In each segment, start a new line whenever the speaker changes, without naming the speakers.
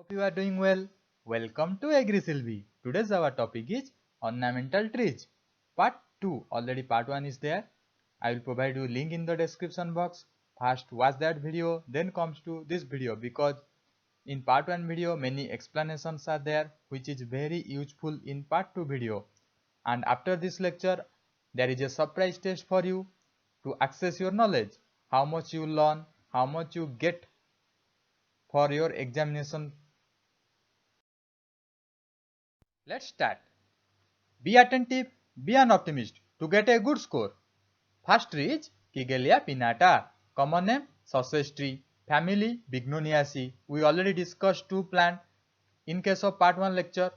Hope you are doing well. Welcome to AgriSylvi. Today's our topic is ornamental trees. Part 2. Already part 1 is there. I will provide you link in the description box. First watch that video, then comes to this video, because in part 1 video many explanations are there which is very useful in part 2 video. And after this lecture there is a surprise test for you to access your knowledge. How much you learn, how much you get for your examination. Let's start. Be attentive, be an optimist to get a good score. First tree is Kigelia pinnata. Common name sausage tree. Family Bignoniaceae. We already discussed two plants in case of part 1 lecture.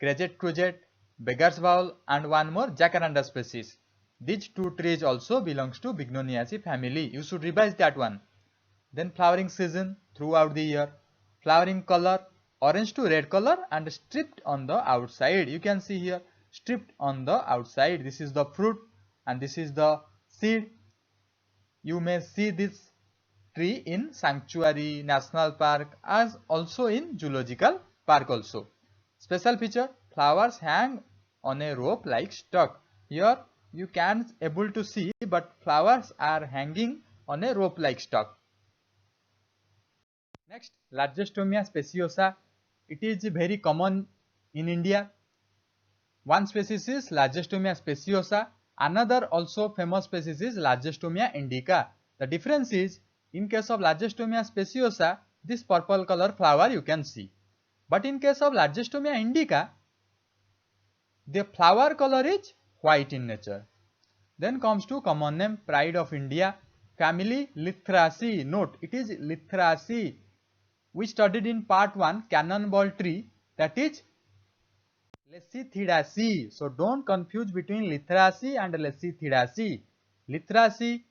Crozet crozet, beggar's bowl, and one more jacaranda species. These two trees also belongs to Bignoniaceae family. You should revise that one. Then flowering season throughout the year. Flowering color orange to red color and stripped on the outside. You can see here stripped on the outside. This is the fruit and this is the seed. You may see this tree in sanctuary, national park, as also in zoological park also. Special feature, flowers hang on a rope like stalk. Here you can able to see, but flowers are hanging on a rope like stalk. Next, Largestomia speciosa. It is very common in India. One species is Largestomia speciosa. Another also famous species is Largestomia indica. The difference is, in case of Largestomia speciosa, this purple color flower you can see. But in case of Largestomia indica, the flower color is white in nature. Then comes to common name, pride of India. Family Lythraceae. Note, it is Lythraceae. We studied in part 1 cannonball tree, that is Lecythidaceae. So don't confuse between Lythraceae and Lecythidaceae. Lythraceae,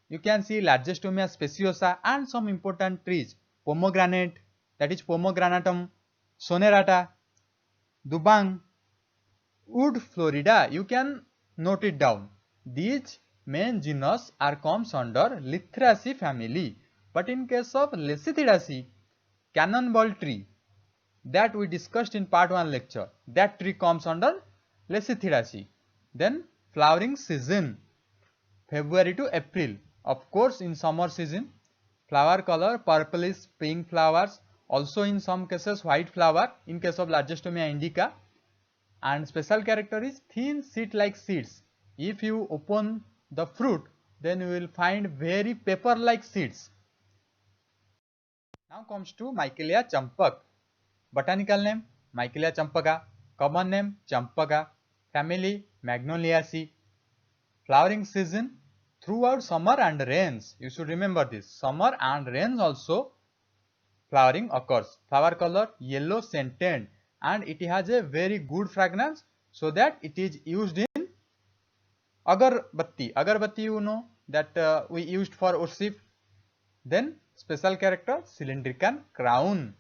you can see Largestomia speciosa, and some important trees, pomegranate, that is Pomegranatум sonerata, Dubang, Wood Florida. You can note it down. These main genus are comes under Lythraceae family. But in case of Lecythidaceae, cannonball tree, that we discussed in part 1 lecture, that tree comes under Lecythidaceae. Then flowering season, February to April. Of course, in summer season, flower color purplish pink flowers, also in some cases white flower in case of Largestomia indica. And special character is thin seed like seeds. If you open the fruit, then you will find very paper like seeds. Now comes to Michelia champak. Botanical name Michelia champaka. Common name Champaka. Family Magnoliaceae. Flowering season throughout summer and rains. You should remember this. Summer and rains also flowering occurs. Flower color yellow scented, and it has a very good fragrance, so that it is used in agarbatti. Agarbatti, you know, that we used for worship. Then special character cylindrical crown.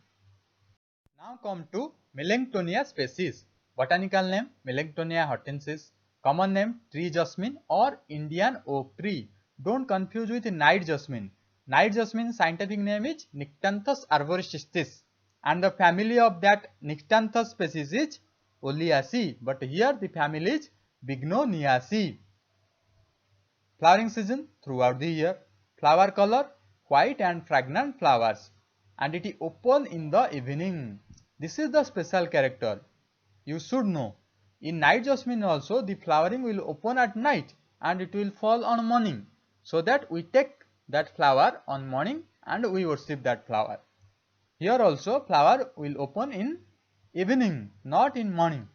Now come to Melanchthonia species. Botanical name Melanchthonia hortensis. Common name tree jasmine or Indian oak tree. Don't confuse with night jasmine. Night jasmine scientific name is Nyctanthus arborescens, and the family of that Nyctanthus species is Oleaceae, but here the family is Bignoniaceae. Flowering season throughout the year. Flower color white and fragrant flowers, and it is open in the evening. This is the special character. You should know, in night jasmine also the flowering will open at night and it will fall on morning, so that we take that flower on morning and we worship that flower. Here also flower will open in evening, not in morning.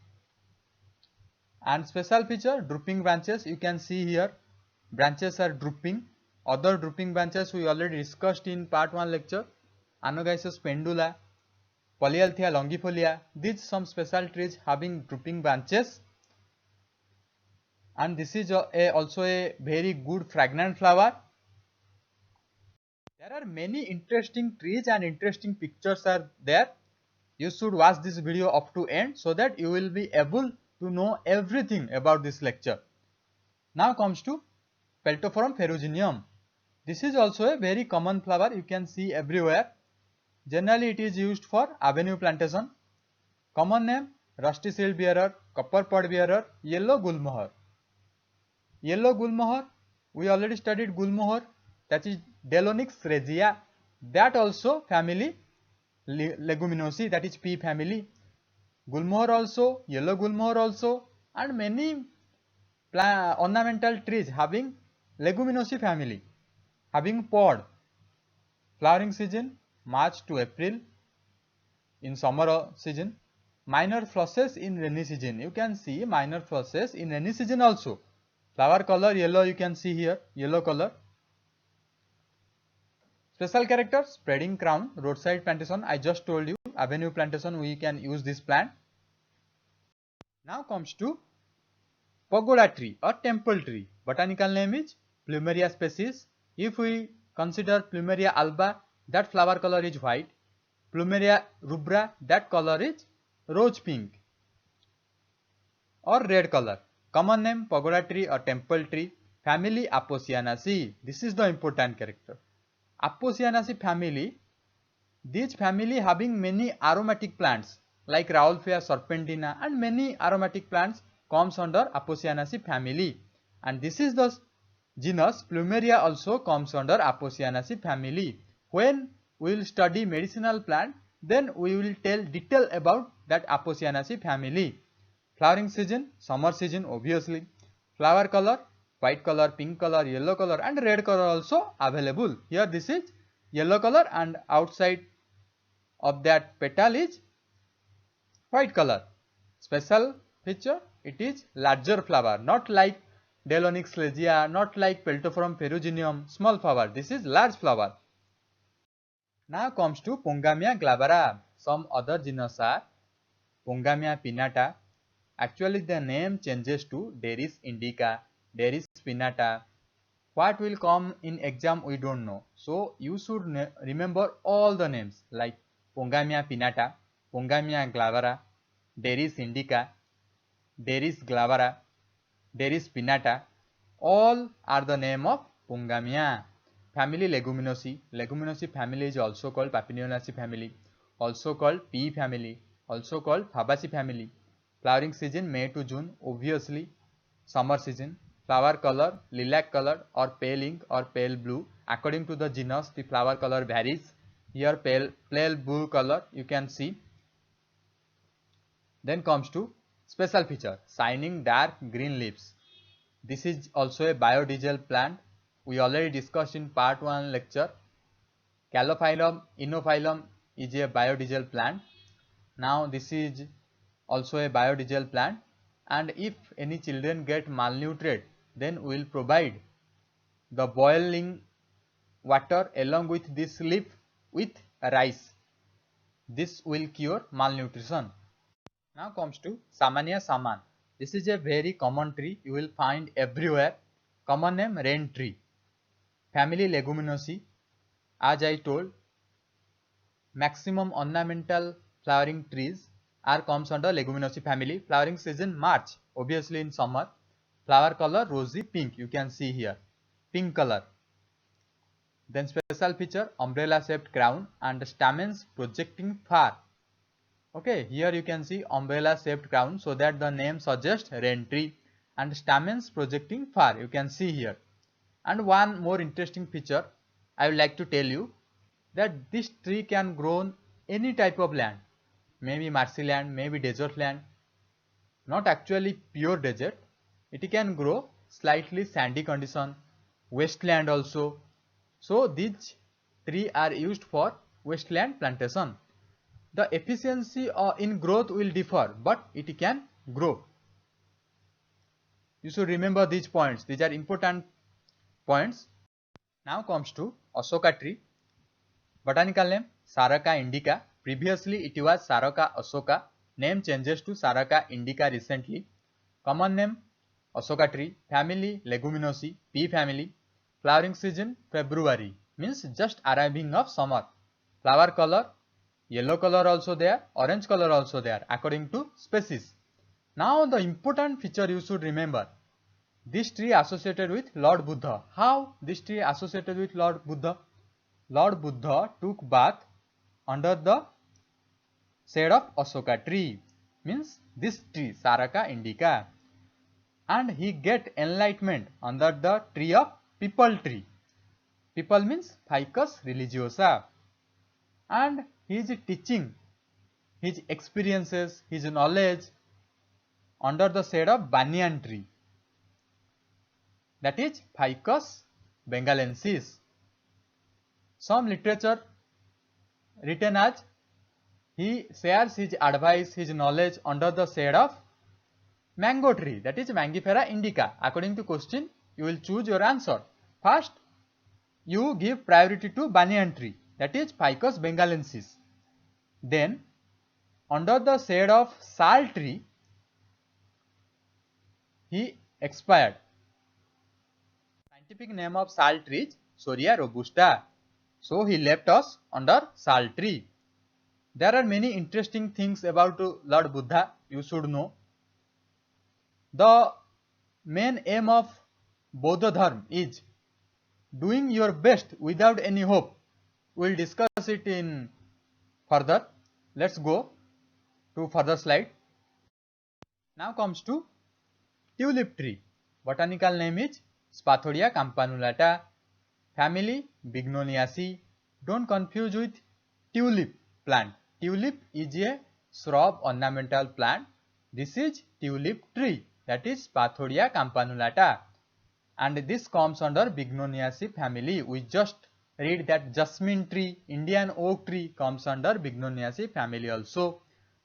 And special feature, drooping branches. You can see here branches are drooping. Other drooping branches we already discussed in part 1 lecture. Anogeissus pendula, Polyalthia longifolia. These some special trees having drooping branches, and this is also a very good fragrant flower. There are many interesting trees and interesting pictures are there. You should watch this video up to end, so that you will be able to know everything about this lecture. Now comes to Peltophorum ferrugineum. This is also a very common flower, you can see everywhere. Generally it is used for avenue plantation. Common name rusty shield bearer, copper pod bearer, yellow gulmohar. Yellow gulmohar, we already studied gulmohar, that is Delonyx regia, that also family Leguminosae, that is pea family. Gulmohar also, yellow gulmohar also, and many ornamental trees having Leguminosae family, having pod. Flowering season March to April. In summer season, minor flushes in rainy season. You can see minor flushes in rainy season also. Flower color yellow, you can see here, yellow color. Special character spreading crown, roadside plantation. I just told you, avenue plantation we can use this plant. Now comes to pagoda tree or temple tree. Botanical name is Plumeria species. If we consider Plumeria alba, that flower color is white. Plumeria rubra, that color is rose pink or red color. Common name pagoda tree or temple tree. Family Apocyanaceae. This is the important character. Apocyanaceae family. This family having many aromatic plants like Rauwolfia serpentina and many aromatic plants comes under Apocyanaceae family. And this is the genus Plumeria also comes under Apocyanaceae family. When we will study medicinal plant, then we will tell detail about that Apocyanaceae family. Flowering season, summer season obviously. Flower color, white color, pink color, yellow color and red color also available. Here this is yellow color and outside of that petal is white color. Special feature, it is larger flower, not like Delonyx regia, not like Peltophorum ferruginum, small flower. This is large flower. Now comes to Pongamia glabra. Some other genus are Pongamia pinnata. Actually the name changes to Derris indica, Derris pinnata. What will come in exam we don't know. So you should remember all the names like Pongamia pinnata, Pongamia glabra, Derris indica, Derris glabra, Derris pinnata. All are the name of Pongamia. Family Leguminosae. Leguminosae family is also called Papilionaceae family, also called pea family, also called Fabaceae family. Flowering season May to June, obviously. Summer season. Flower color lilac color or pale ink or pale blue. According to the genus, the flower color varies. Here pale blue color you can see. Then comes to special feature, shining dark green leaves. This is also a biodiesel plant. We already discussed in part 1 lecture. Calophyllum Inophyllum is a biodiesel plant. Now this is also a biodiesel plant, and if any children get malnutrited, then we will provide the boiling water along with this leaf with rice. This will cure malnutrition. Now comes to Samania saman. This is a very common tree, you will find everywhere. Common name rain tree. Family Leguminosae. As I told, maximum ornamental flowering trees are comes under Leguminosae family. Flowering season March, obviously in summer. Flower color rosy pink, you can see here, pink color. Then special feature, umbrella shaped crown and stamens projecting far. Okay, here you can see umbrella shaped crown, so that the name suggests rain tree, and stamens projecting far, you can see here. And one more interesting feature I would like to tell you, that this tree can grow on any type of land, maybe marshy land, maybe desert land, not actually pure desert. It can grow slightly sandy condition, wasteland also. So these trees are used for wasteland plantation. The efficiency in growth will differ, but it can grow. You should remember these points. These are important points. Now comes to Asoka tree. Botanical name Saraka indica. Previously it was Saraka asoka. Name changes to Saraka indica recently. Common name Asoka tree. Family Leguminosae, pea family. Flowering season February, means just arriving of summer. Flower color yellow color also there, orange color also there, according to species. Now the important feature you should remember, this tree associated with Lord Buddha. How this tree associated with Lord Buddha? Lord Buddha took bath under the shade of Asoka tree, means this tree Saraka indica, and he get enlightenment under the tree of Pipal tree. Pipal means Ficus religiosa, and he is teaching his experiences, his knowledge under the shade of banyan tree, that is Ficus bengalensis. Some literature written as he shares his advice, his knowledge under the shade of mango tree, that is Mangifera indica. According to question, you will choose your answer. First, you give priority to banyan tree, that is Ficus bengalensis. Then, under the shade of sal tree, he expired. Scientific name of sal tree is Soria robusta. So he left us under sal tree. There are many interesting things about Lord Buddha you should know. The main aim of Bodha Dharma is doing your best without any hope. We will discuss it in further. Let's go to further slide. Now comes to tulip tree. Botanical name is Spathodia campanulata. Family Bignoniaceae. Don't confuse with tulip plant. Tulip is a shrub ornamental plant. This is tulip tree, that is Spathodia campanulata, and this comes under Bignoniaceae family. We just read that jasmine tree, Indian oak tree comes under Bignoniaceae family also.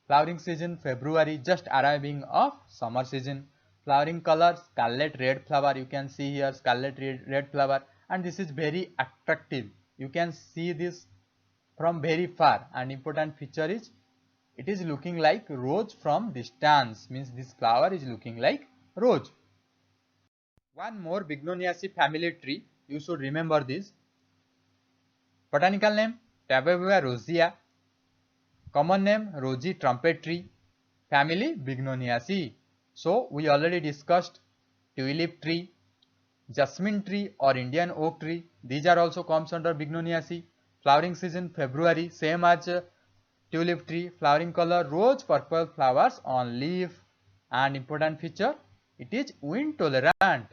Flowering season February, just arriving of summer season. Flowering color scarlet red flower, you can see here scarlet red flower, and this is very attractive. You can see this from very far, and important feature is it is looking like rose from distance, means this flower is looking like rose. One more Bignoniaceae family tree, you should remember this. Botanical name Tababua rosea. Common name rosy trumpet tree. Family Bignoniaceae. So we already discussed tulip tree, jasmine tree or Indian oak tree. These are also comes under Bignoniaceae. Flowering season February, same as tulip tree. Flowering color rose purple flowers on leaf, and important feature it is wind tolerant.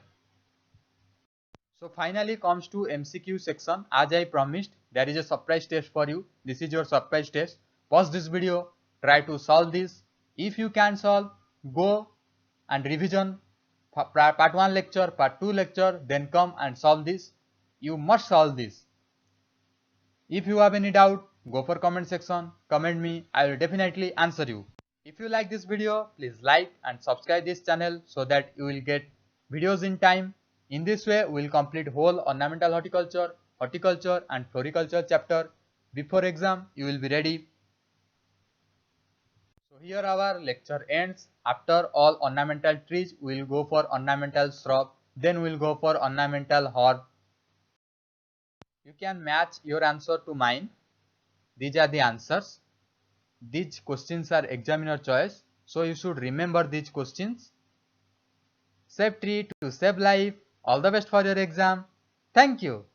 So finally comes to MCQ section. As I promised, there is a surprise test for you. This is your surprise test. Pause this video, try to solve this. If you can solve, go and revision part 1 lecture, part 2 lecture, then come and solve this. You must solve this. If you have any doubt, go for comment section, comment me, I will definitely answer you. If you like this video, please like and subscribe this channel so that you will get videos in time. In this way, we will complete whole ornamental horticulture, horticulture and floriculture chapter. Before exam, you will be ready. So here our lecture ends. After all ornamental trees, we will go for ornamental shrub, then we will go for ornamental herb. You can match your answer to mine. These are the answers. These questions are examiner choice, so you should remember these questions. Save tree to save life. All the best for your exam. Thank you.